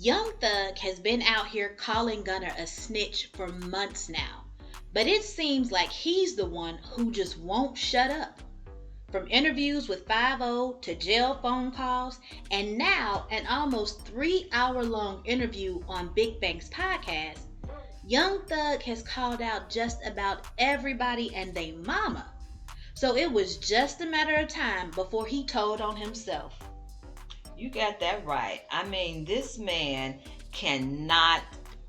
Young Thug has been out here calling Gunna a snitch for months now, but it seems like he's the one who just won't shut up. From interviews with 5 to jail phone calls, and now an almost 3-hour-long interview on Big Bank's podcast, Young Thug has called out just about everybody and they mama. So it was just a matter of time before he told on himself. You got that right. I mean, this man cannot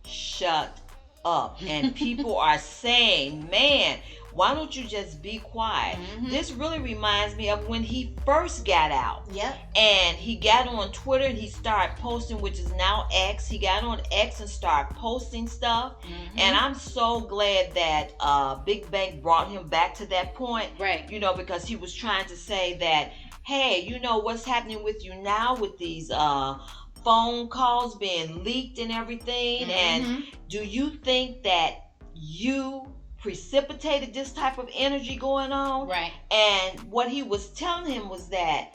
shut up. And people are saying, man, why don't you just be quiet? Mm-hmm. This really reminds me of when he first got out. Yep. And he got on Twitter and he started posting, which is now X. He got on X and started posting stuff. Mm-hmm. And I'm so glad that Big Bang brought him back to that point. Right. You know, because he was trying to say that, hey, you know what's happening with you now with these phone calls being leaked and everything. Mm-hmm. And do you think that you precipitated this type of energy going on? Right. And what he was telling him was that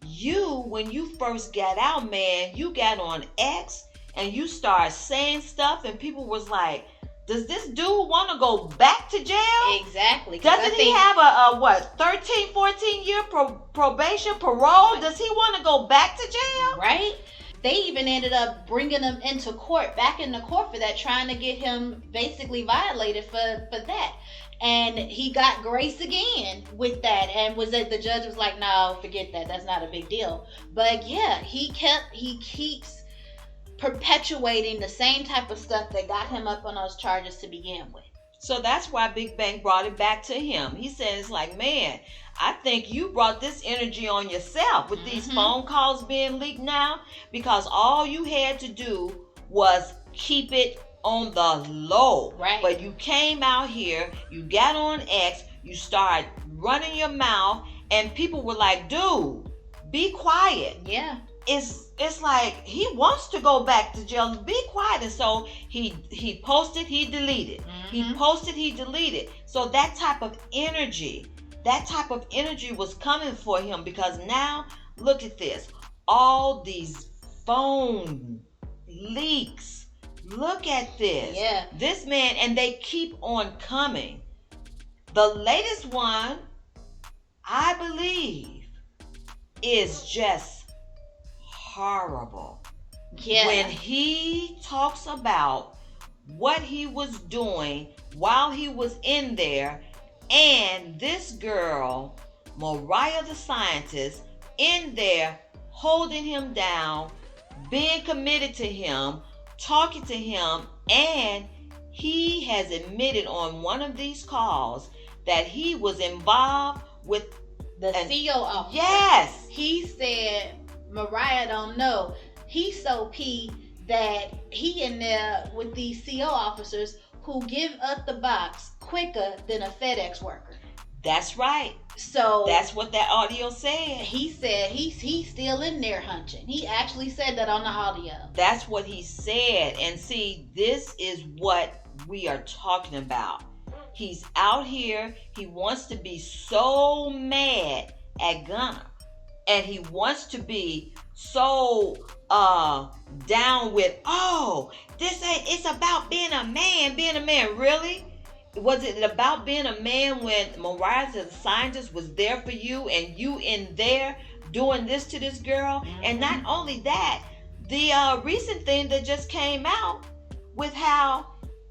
when you first got out, man, you got on X and you started saying stuff and people was like, does this dude want to go back to jail? Exactly. Doesn't he have a 13, 14 year probation, parole? Does he want to go back to jail? Right. They even ended up bringing him into court, back into court for that, trying to get him basically violated for that. And he got grace again with that, and the judge was like, no, forget that. That's not a big deal. But yeah, he keeps perpetuating the same type of stuff that got him up on those charges to begin with. So that's why Big Bang brought it back to him. He said, it's like, man, I think you brought this energy on yourself with these phone calls being leaked now, because all you had to do was keep it on the low. Right. But you came out here, you got on X, you started running your mouth, and people were like, dude, be quiet. Yeah. It's like he wants to go back to jail. Be quiet. And so he posted, he deleted. He posted, he deleted. So that type of energy was coming for him, because now look at this. All these phone leaks. Look at this. Yeah. This man, and they keep on coming. The latest one, I believe, is just horrible. Yeah. When he talks about what he was doing while he was in there, and this girl, Mariah the scientist, in there holding him down, being committed to him, talking to him, and he has admitted on one of these calls that he was involved with the CO officer. Yes. He said, Mariah don't know. He's so peeved that he in there with these CO officers who give up the box quicker than a FedEx worker. That's right. So that's what that audio said. He said he's still in there hunching. He actually said that on the audio. That's what he said. And see, this is what we are talking about. He's out here. He wants to be so mad at Gunna. And he wants to be so down with, it's about being a man. Really? Was it about being a man when Mariah the scientist was there for you and you in there doing this to this girl? And not only that, the recent thing that just came out with how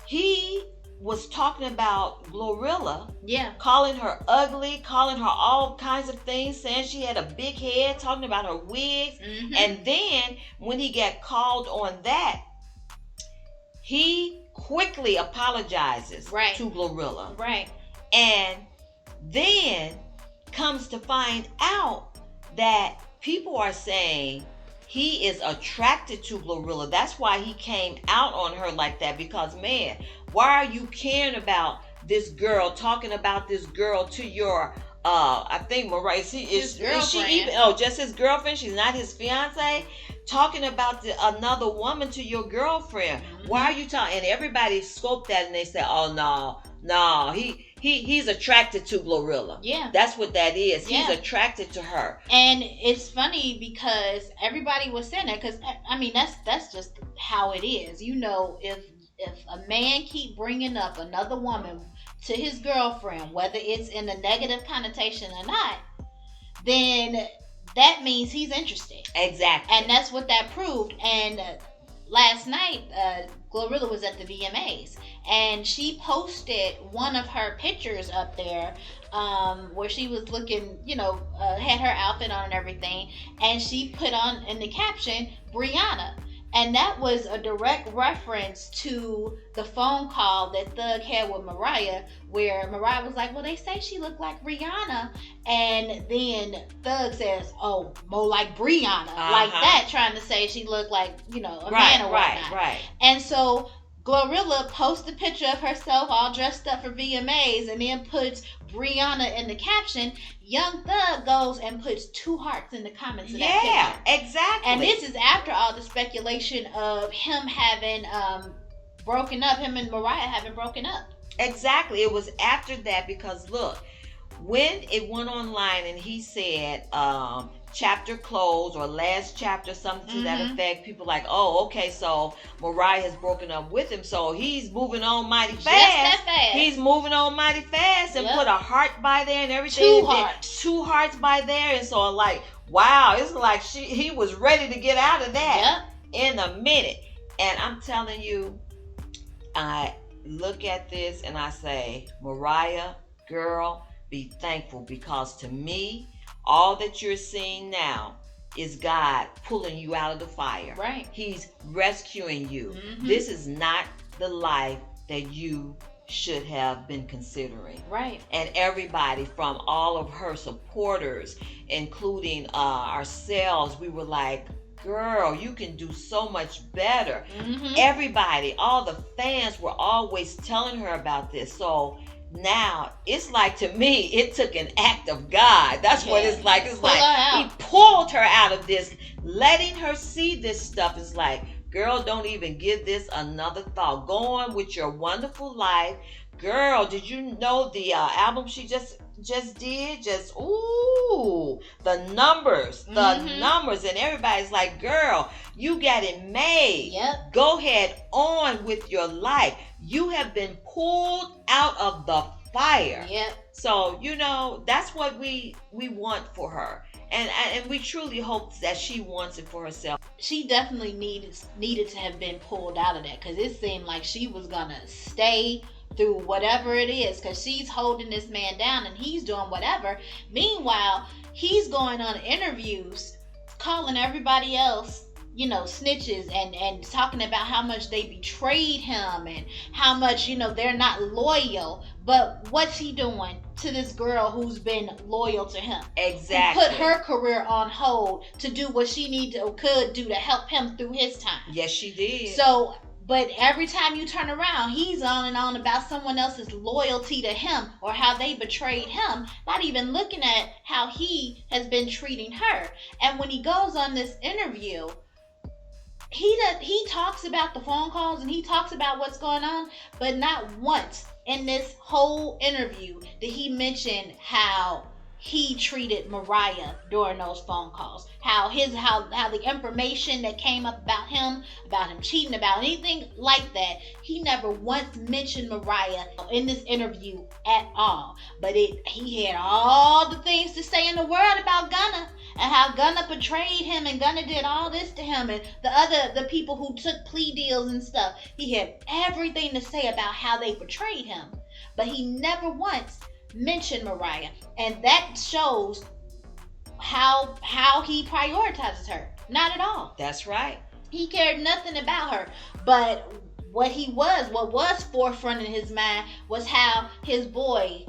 he was talking about Glorilla, calling her ugly, calling her all kinds of things, saying she had a big head, talking about her wigs. And then when he got called on that, he quickly apologizes to Glorilla. Right. And then comes to find out that people are saying he is attracted to Glorilla. That's why he came out on her like that, because, man, why are you caring about this girl, talking about this girl to your, I think Mariah, is she even, just his girlfriend? She's not his fiance? Talking about another woman to your girlfriend. Why are you talking? And everybody scoped that and they said, oh, no, He's attracted to Glorilla. Yeah. That's what that is. Yeah. He's attracted to her. And it's funny because everybody was saying that, because I mean that's just how it is. You know, if a man keep bringing up another woman to his girlfriend, whether it's in a negative connotation or not, then that means he's interested. Exactly. And that's what that proved. And last night, Glorilla was at the VMAs, and she posted one of her pictures up there, where she was looking, had her outfit on and everything, and she put on in the caption, Brianna. And that was a direct reference to the phone call that Thug had with Mariah, where Mariah was like, well, they say she looked like Rihanna. And then Thug says, oh, more like Brianna. Like that, trying to say she looked like, a man or whatnot. Right. And so Glorilla posts a picture of herself all dressed up for VMAs and then puts Brianna in the caption. Young Thug goes and puts 2 hearts in the comments of that picture. Yeah, exactly. And this is after all the speculation of him having broken up, him and Mariah having broken up. Exactly. It was after that, because look, when it went online and he said chapter closed or last chapter, something to that effect, people like, oh, okay, so Mariah has broken up with him, so he's moving on mighty fast. Just that fast. He's moving on mighty fast, and put a heart by there and everything. 2 hearts. 2 hearts by there. And so like, wow, it's like he was ready to get out of that in a minute. And I'm telling you, I look at this and I say, Mariah, girl, be thankful, because to me, all that you're seeing now is God pulling you out of the fire. Right. He's rescuing you. Mm-hmm. This is not the life that you should have been considering. Right. And everybody, from all of her supporters, including ourselves, we were like, girl, you can do so much better. Mm-hmm. Everybody, all the fans were always telling her about this. So now it's like, to me, it took an act of God. That's what it's like. It's like he pulled her out of this, letting her see this stuff. It's like, girl, don't even give this another thought. Go on with your wonderful life. Girl, did you know the album she just did? The numbers. And everybody's like, girl, you got it made. Yep. Go ahead on with your life. You have been pulled out of the fire. Yep. So, that's what we want for her. And we truly hope that she wants it for herself. She definitely needed to have been pulled out of that, because it seemed like she was going to stay through whatever it is, because she's holding this man down and he's doing whatever. Meanwhile, he's going on interviews calling everybody else, snitches, and talking about how much they betrayed him and how much, they're not loyal. But what's he doing to this girl who's been loyal to him? Exactly. He put her career on hold to do what she could do to help him through his time. Yes, she did. So, but every time you turn around, he's on and on about someone else's loyalty to him or how they betrayed him, not even looking at how he has been treating her. And when he goes on this interview, he talks about the phone calls and he talks about what's going on, but not once in this whole interview did he mention how he treated Mariah during those phone calls. How the information that came up about him cheating, about anything like that, he never once mentioned Mariah in this interview at all. But he had all the things to say in the world about Gunna, and how Gunna betrayed him, and Gunna did all this to him, and the people who took plea deals and stuff. He had everything to say about how they betrayed him, but he never once mentioned Mariah. And that shows how he prioritizes her. Not at all. That's right. He cared nothing about her. But what was forefront in his mind was how his boy,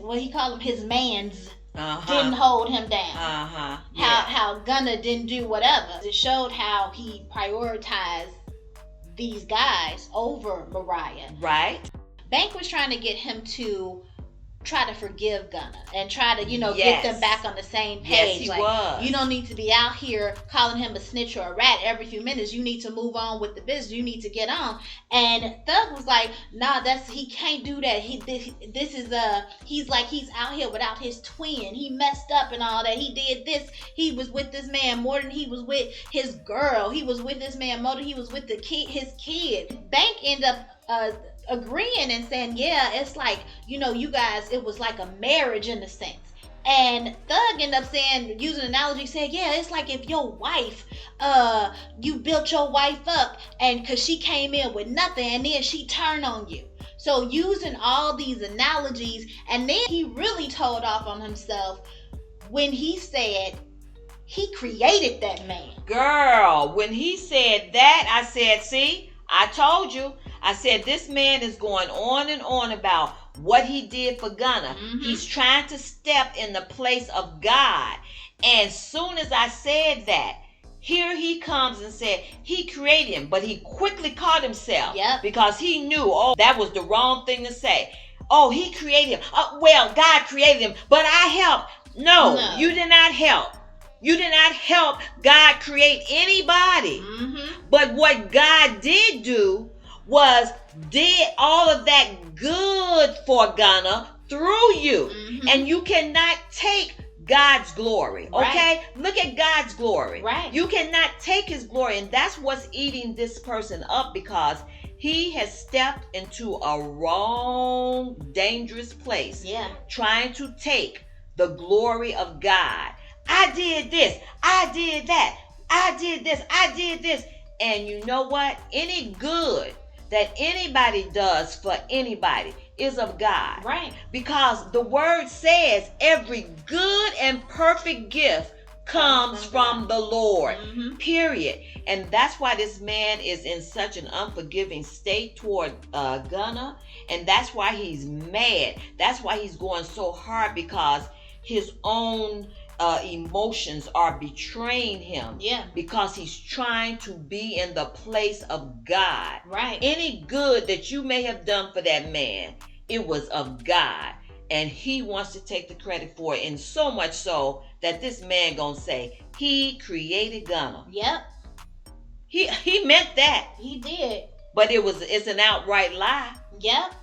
what he called him, his mans, didn't hold him down. How Gunna didn't do whatever. It showed how he prioritized these guys over Mariah. Right. Bank was trying to get him to try to forgive Gunna and try to, get Yes. them back on the same page. Yes, he like, was. you don't need to be out here calling him a snitch or a rat every few minutes. You need to move on with the business. You need to get on. And Thug was like, nah, he can't do that. He's out here without his twin. He messed up and all that. He did this. He was with this man more than he was with his girl. He was with this man more than he was with his kid. Bank ended up agreeing and saying, yeah, it's like, you guys, it was like a marriage in a sense. And Thug ended up saying, using an analogy, said, yeah, it's like if your wife, you built your wife up, and because she came in with nothing, and then she turned on you. So using all these analogies, and then he really told off on himself when he said he created that man. Girl, when he said that, I said, see, I told you. I said, this man is going on and on about what he did for Gunna. Mm-hmm. He's trying to step in the place of God. And soon as I said that, here he comes and said he created him, but he quickly caught himself. Yep. Because he knew, that was the wrong thing to say. Oh, he created him. Well, God created him, but I helped. No, you did not help. You did not help God create anybody. Mm-hmm. But what God did do was did all of that good for Gunna through you. Mm-hmm. And you cannot take God's glory. Okay? Right. Look at God's glory. Right. You cannot take his glory. And that's what's eating this person up, because he has stepped into a wrong, dangerous place. Yeah. Trying to take the glory of God. I did this. I did that. I did this. I did this. And you know what? Any good that anybody does for anybody is of God. Right. Because the word says every good and perfect gift comes from the Lord. Mm-hmm. Period. And that's why this man is in such an unforgiving state toward Gunna. And that's why he's mad. That's why he's going so hard, because his own emotions are betraying him. Yeah. Because he's trying to be in the place of God. Right. Any good that you may have done for that man, it was of God. And he wants to take the credit for it. And so much so that this man gonna say he created Gunna. Yep. He meant that. He did. But it's an outright lie. Yep.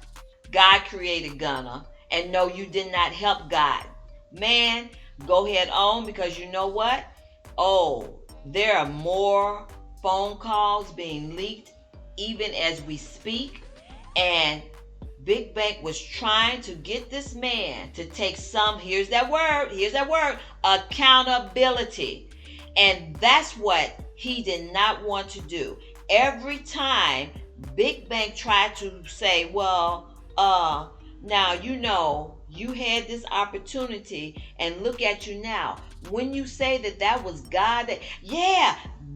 God created Gunna. And no, you did not help God. Man, go ahead on, because you know what? Oh, there are more phone calls being leaked even as we speak. And Big Bank was trying to get this man to take some, here's that word, accountability. And that's what he did not want to do. Every time Big Bank tried to say, well, now you had this opportunity and look at you now. When you say that was God,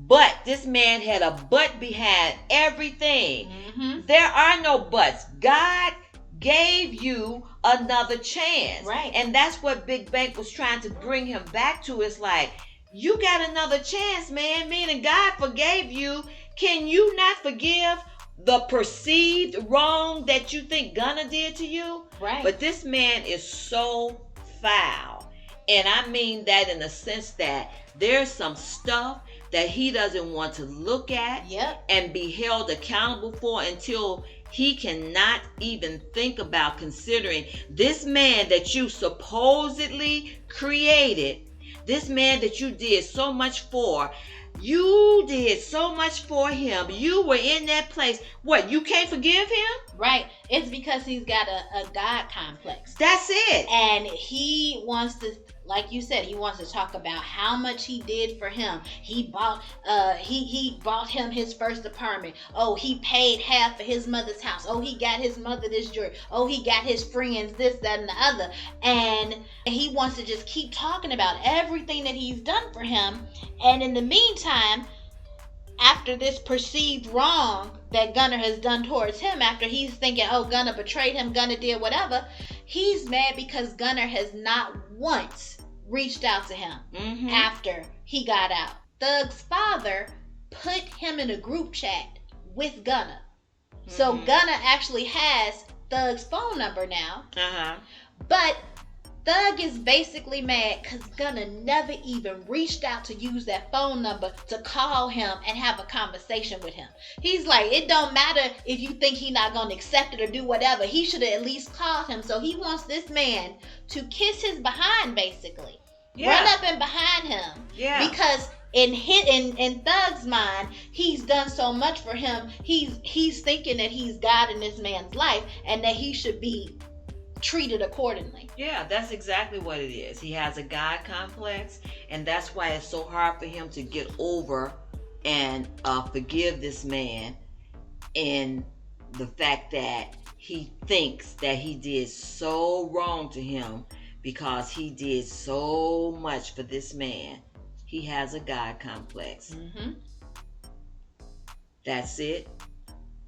but this man had a but behind everything. Mm-hmm. There are no buts. God gave you another chance. Right. And that's what Big Bank was trying to bring him back to. It's like, you got another chance, man. Meaning God forgave you. Can you not forgive the perceived wrong that you think Gunna did to you? Right. But this man is so foul. And I mean that in the sense that there's some stuff that he doesn't want to look at. Yep. And be held accountable for until he cannot even think about considering this man that you supposedly created, this man that you did so much for. You did so much for him. You were in that place. What, you can't forgive him? Right. It's because he's got a God complex. That's it. And he wants to, like you said, he wants to talk about how much he did for him. He bought him his first apartment. Oh, he paid half of his mother's house. Oh, he got his mother this jewelry. Oh, he got his friends this, that, and the other. And he wants to just keep talking about everything that he's done for him. And in the meantime, after this perceived wrong that Gunna has done towards him, after he's thinking, oh, Gunna betrayed him, Gunna did whatever, he's mad because Gunna has not once reached out to him after he got out. Thug's father put him in a group chat with Gunna. So Gunna actually has Thug's phone number now. But Thug is basically mad because Gunna never even reached out to use that phone number to call him and have a conversation with him. He's like, it don't matter if you think he not gonna accept it or do whatever. He should have at least called him. So he wants this man to kiss his behind, basically. Yeah. Run up and behind him. Yeah. Because in Thug's mind, he's done so much for him. He's thinking that he's God in this man's life and that he should be treated accordingly. Yeah, that's exactly what it is. He has a God complex, and that's why it's so hard for him to get over and forgive this man, in the fact that he thinks that he did so wrong to him because he did so much for this man. He has a God complex. Mm-hmm. That's it.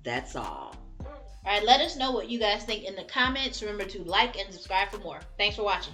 That's all. All right, let us know what you guys think in the comments. Remember to like and subscribe for more. Thanks for watching.